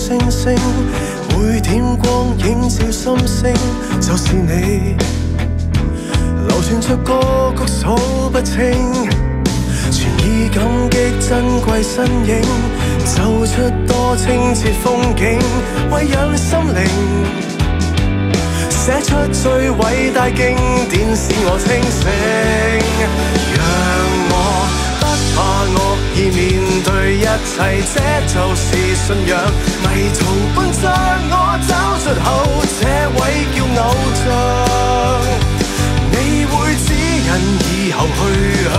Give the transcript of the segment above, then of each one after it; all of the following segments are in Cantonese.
星星，每點光映照心聲，就是你。流傳着歌曲數不清，全以感激珍貴身影，奏出多清澈風景，餵養心靈。寫出最偉大經典，使我清醒。讓我不怕惡意面對一切，這就是信仰。迷途奔着我找出口，這位叫偶像。你會指引以後去向，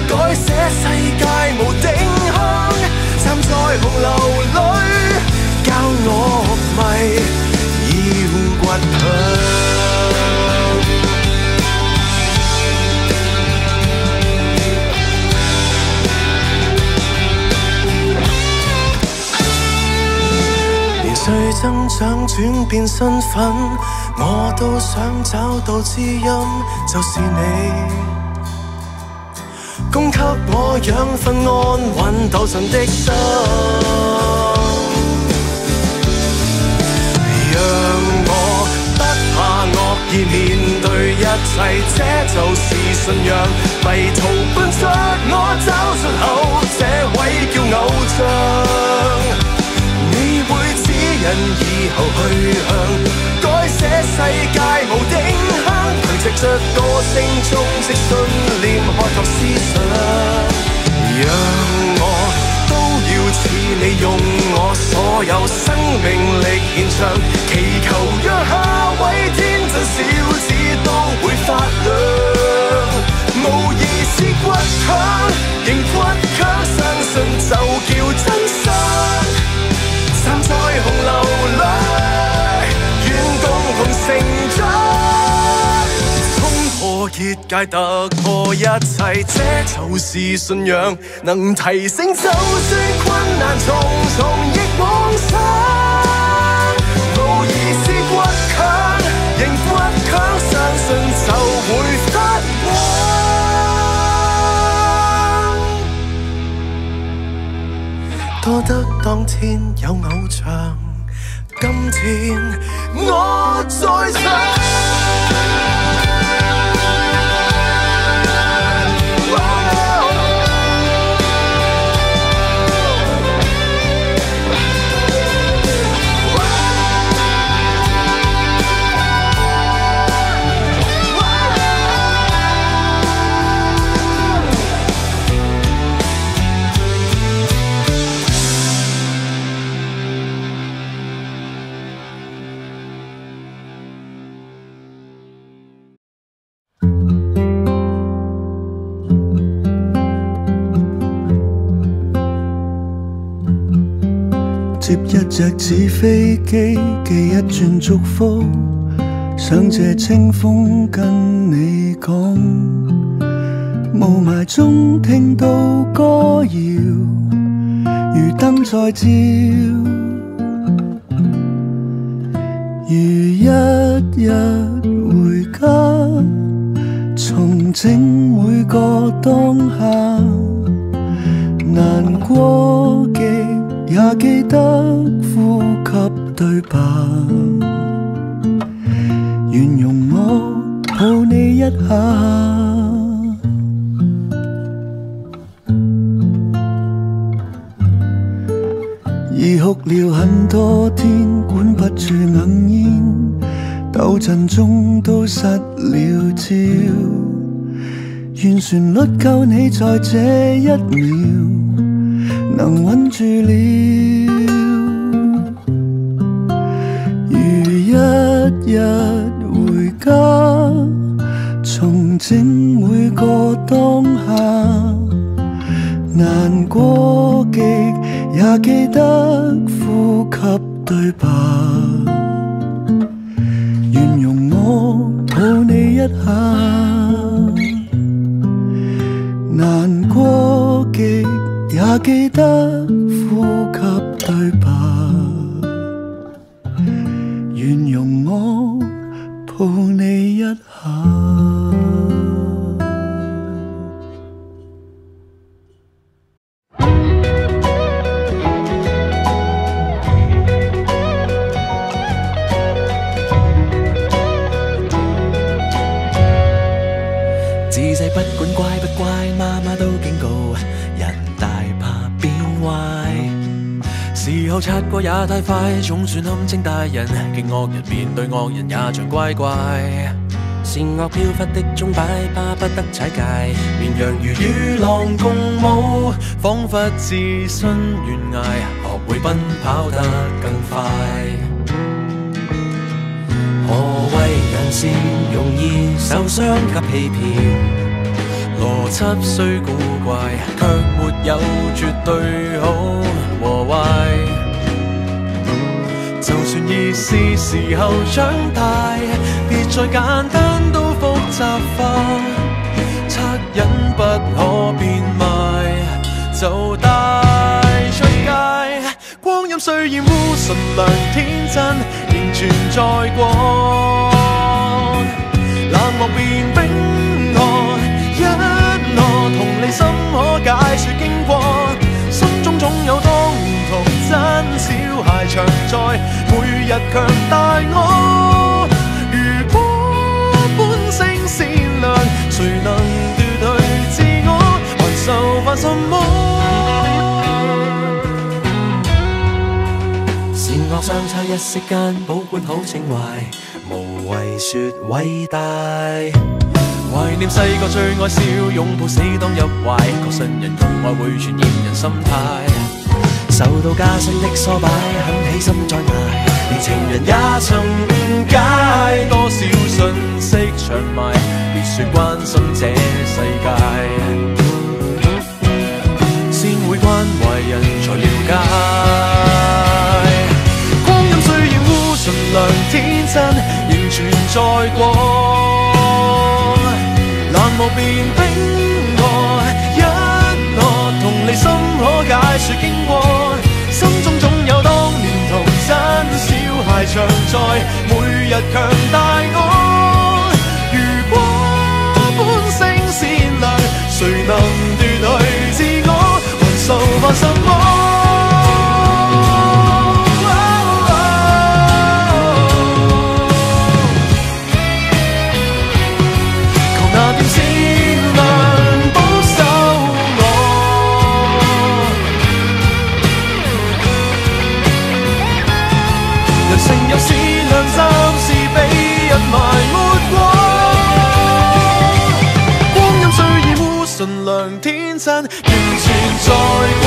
改寫世界無定向。站在洪流裏，教我迷要倔強。年歲增長轉變身份，我都想找到知音，就是你。供給我養分安穩抖震的心，讓我不怕惡意面對一切，這就是信仰。迷途奔出我找出口，這位叫偶像。你會指引以後去向，改寫世界無定向。藉着歌聲中的信念開拓思想，讓我都要似你用我所有生命力獻唱，祈求讓下位天真小子都會發亮。無疑是倔強，仍倔強，相信就叫真相。站在洪流裏，願共同成長。破結界突破一切，這就是信仰，能提升就算困難重重亦往上。無疑是倔強，仍倔強，相信就會發光。多得當天有偶像，今天我在唱。接一隻紙飛機，寄一串祝福，想借清風跟你講。霧霾中聽到歌謠，如燈在照，如一日回家，重整每個當下，難過極也記得呼吸對白，願容我抱你一下。已哭了很多天，管不住哽咽，抖震中都失了焦。願旋律夠你在這一秒能穩住了，如一日回家，重整每個當下，難過極也記得呼吸對白，願容我抱你一下，難過極也記得呼吸對白，願容我抱你一下。不管乖不乖，媽媽都警告，人大怕變壞。時候擦過也太快，總算堪稱大人。見惡人面對惡人也像乖乖。善惡飄忽的鐘擺，巴不得踩界。綿羊如與狼共舞，彷彿置身懸崖，學會奔跑得更快。何謂人善容易受傷及欺騙？邏輯雖古怪，卻沒有絕對好和壞。就算已是時候長大，別再簡單都複雜化。惻隱不可變賣，就帶出街。光陰雖然污純良天真，仍存在過。冷漠變冰河，一我同理心可解說經過，心中總有當年童真小孩常在，每日強大我。如果本性善良，誰能奪去自我，還受犯什麼？善惡相差一息間，保管好情懷，無謂說偉大。懷念細個最愛笑，擁抱死當入懷，確信人共愛會傳染人心態。受到加薪的唆擺，狠起心再捱，連情人也曾誤解。多少信息長埋，別說關心這世界，先會關懷人才了解。光陰雖然污純良天真，仍存在過。冷漠變冰河，一我同理心可解說經過，心中總有當年童真小孩常在，每日強大我。如果本性善良，誰能奪去自我，還受犯什麼？有時良心是被人埋沒過，光陰雖然污純良天真，仍存在過。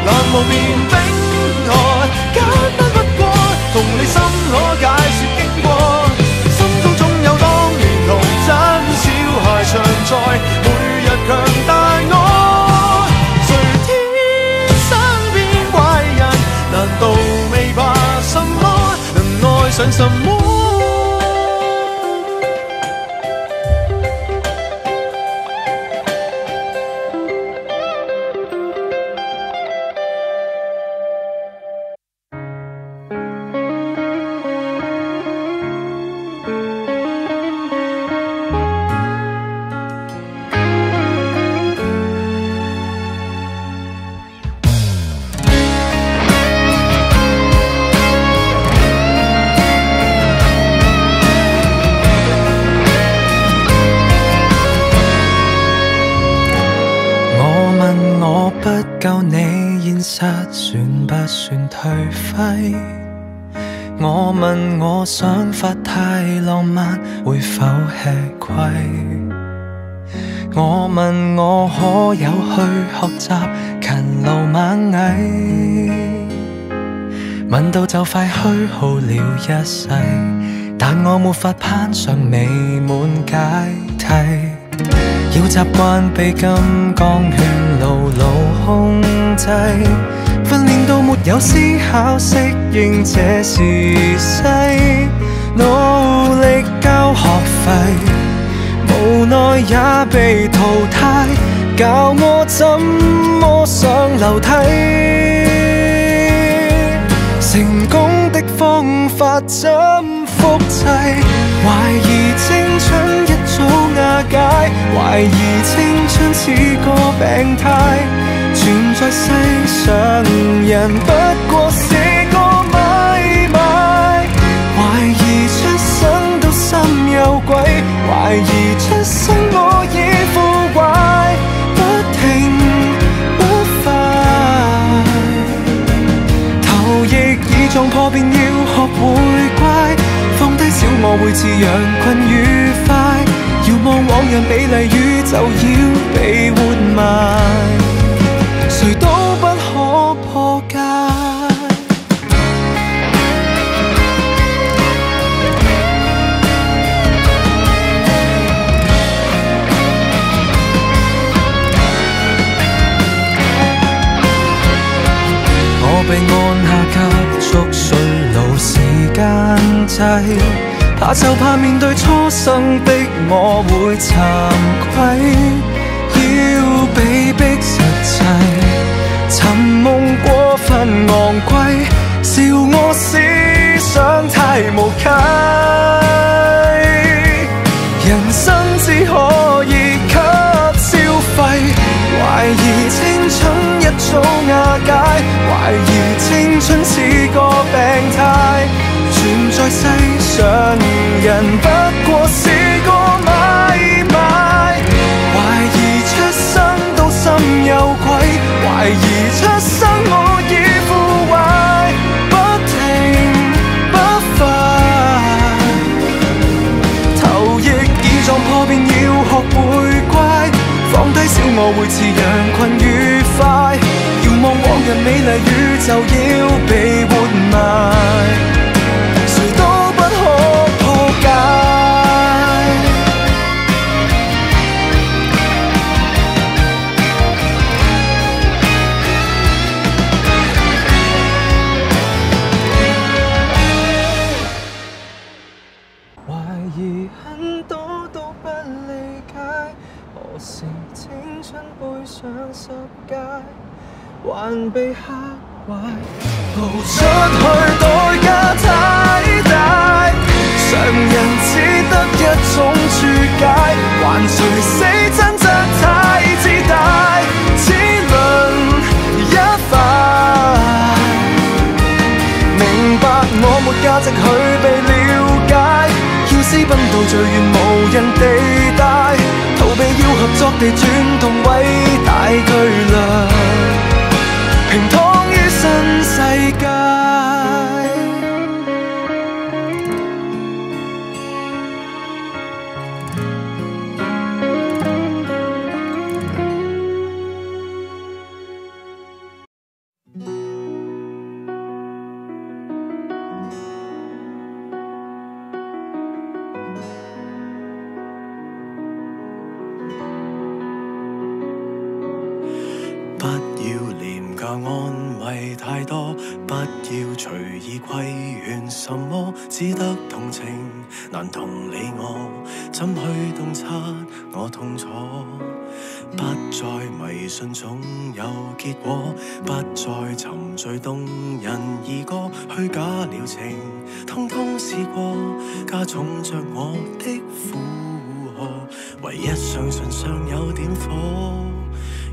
冷漠變冰河，簡單不過，同理心可解說經過，心中總有當年童真小孩常在，每日強大我。誰天生變壞人？難道未怕什麼？能愛上什麼？夠你現實算不算頹廢？我問我想法太浪漫，會否吃虧？我問我可有去學習勤勞螞蟻？問到就快虛耗了一世，但我沒法攀上美滿階梯。要習慣被金剛圈牢牢控制，訓練到沒有思考，適應這時勢，努力交學費，無奈也被淘汰，教我怎麼上樓梯。成功的方法怎複製？懷疑青春一早瓦解，懷疑青春似個病態，存在世上人不過是個買賣。懷疑出生都心有鬼，懷懷疑出生我已腐壞，不停不快，頭亦已撞破，便要學會乖，放低小我會似羊群愉快，遙望往日美麗宇宙要被活埋，誰都不可破解。我被按下急速衰老時間掣，怕就怕面對初生的我會慚愧，要被逼實際，尋夢過分昂貴，笑我思想太無稽，人生只可以給消費，懷疑青春一早瓦解，懷疑青春似個病態，存在世上人不過是個買賣，懷疑出生都心有愧，懷疑出生我已腐壞，不停不快，頭亦已撞破，便要學會乖，放低小我會似羊群愉快，遙望往日美麗宇宙要被活埋，誰都不可破解。懷疑很多都不理解，何時青春背上十屆，還被嚇壞，逃出去代價太大，常人只得一種注解，還誰死真則太自大，只論一塊，明白我沒價值去被了解，要私奔到最遠無人地帶，逃避要合作地轉動偉大巨輪，平躺於新世界。不要廉價安慰太多，不要隨意規勸什麼，只得同情難同理我，怎去洞察我痛楚？不再迷信總有結果，不再沉醉動人兒歌，虛假了情通通試過，加重着我的負荷，唯一相信尚有點火，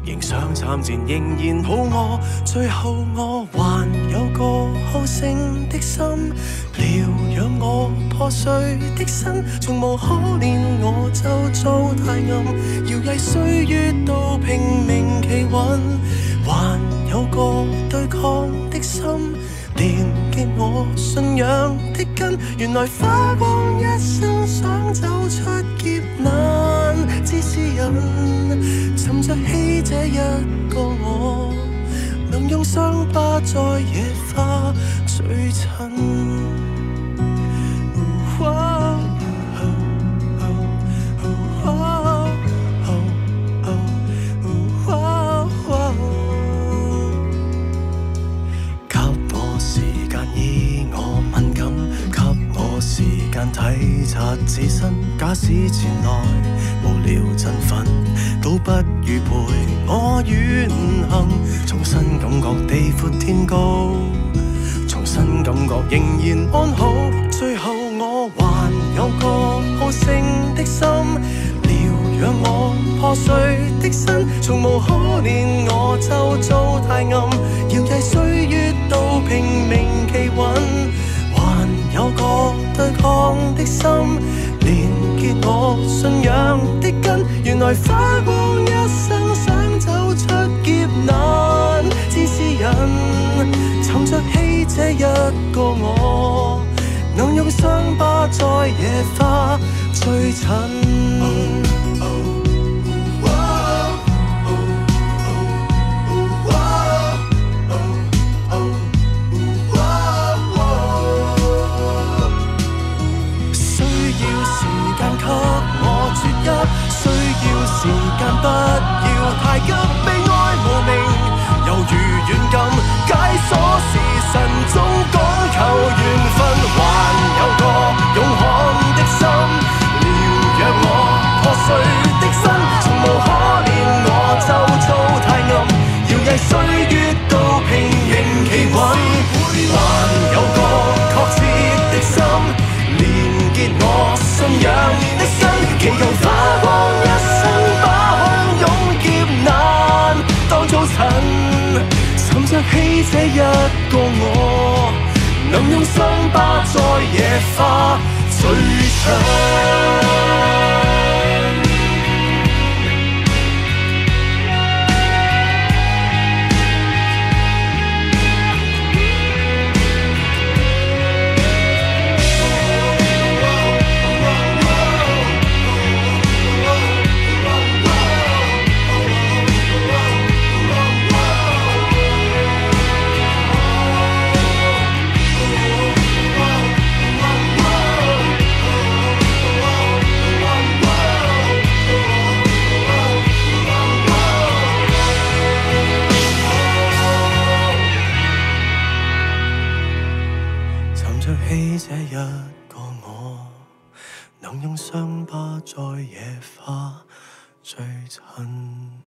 仍想參戰，仍然抱我，最後我還有個好勝的心，療養我破碎的身，從無可憐我就遭太暗，搖曳歲月到拼命企穩，還有個對抗的心，連結我信仰的根，原來花光一生想走出劫難，只是人尋着起這一個我，能用傷疤在野花聚塵。體察自身，假使前來無聊振奮，倒不如陪我遠行，重新感覺地闊天高，重新感覺仍然安好，最後我還有個好勝的心，療養我破碎的身，從無可憐我就遭太暗，搖曳歲月到拼命企穩，還有個對抗的心，連結我信仰的根。原來花光一生想走出劫難，只是人尋着希這一個我，能用傷疤在野花追尋。需要時間，不要太急，悲哀無名，猶如軟禁，解鎖時辰中講求緣分，還有個勇悍的心，療養我破碎的身，從無可憐我周遭太暗，搖曳歲月都拼命企穩，還有個確切的心，連結我信仰的身，祈求花光一生把洶湧劫難當早晨，尋着希這一個我，能用傷疤在野花追尋。着希這一個我，能用傷疤在野花追尋。